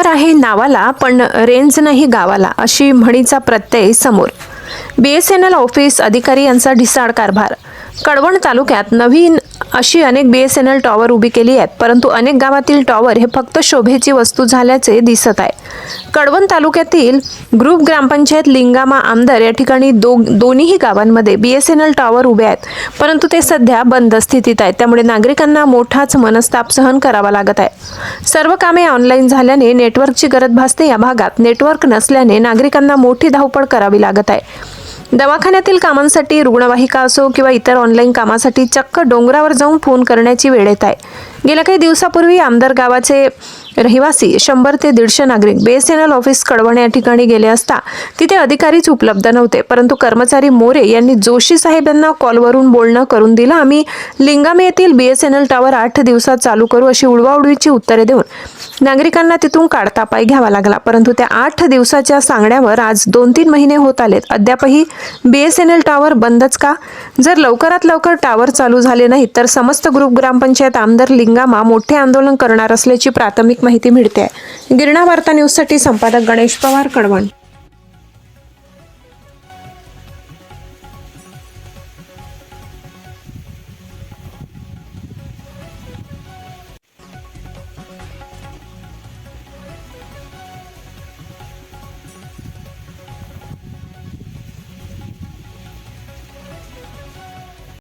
Tower आहे नावाला पण रेंज नाही गावाला, अशी म्हणीचा प्रत्यय समोर. BSNL ऑफिस अधिकारी यांचा ढिसाळ कारभार. कळवण तालुक्यात नवीन अशी अनेक BSNL टॉवर उभी केली आहेत, परंतु अनेक गावातील टॉवर हे फक्त शोभेची वस्तू झाल्याचे दिसत आहे. कळवण तालुक्यातील ग्रुप ग्रामपंचायत लिंगामा आमदार या ठिकाणी दोन्ही गावांमध्ये BSNL टॉवर उभे आहेत, परंतु ते सध्या बंद स्थितीत आहेत. त्यामुळे नागरिकांना मोठाच मनस्ताप सहन करावा लागत आहे. सर्व कामे ऑनलाईन झाल्याने नेटवर्कची गरज भासते. या भागात नेटवर्क नसल्याने नागरिकांना मोठी धावपळ करावी लागत आहे. दवाखान्यातील कामांसाठी, रुग्णवाहिका असो किंवा इतर ऑनलाईन कामासाठी चक्क डोंगरावर जाऊन फोन करण्याची वेळ येत आहे. गेल्या काही दिवसापूर्वी आमदार गावाचे रहिवासी 100 ते 150 नागरिक BSNL ऑफिस कळवण या ठिकाणी गेले असता तिथे अधिकारीच उपलब्ध नव्हते, परंतु कर्मचारी मोरे यांनी जोशी साहेब यांना कॉलवरून बोलणं करून दिलं. आम्ही लिंगामे येथील BSNL टॉवर 8 दिवसात चालू करू अशी उडवाउडवीची उत्तरे देऊन नागरिकांना तिथून काढता पाय घ्यावा लागला. परंतु त्या 8 दिवसाच्या सांगण्यावर आज 2-3 महिने होत आलेत, अद्यापही BSNL टॉवर बंदच का? जर लवकरात लवकर टॉवर चालू झाले नाहीत तर समस्त ग्रुप ग्रामपंचायत आमदार लिंगामा मोठे आंदोलन करणार असल्याची प्राथमिक माहिती मिळते आहे. गिरणा वार्ता न्यूजसाठी संपादक गणेश पवार, कळवण.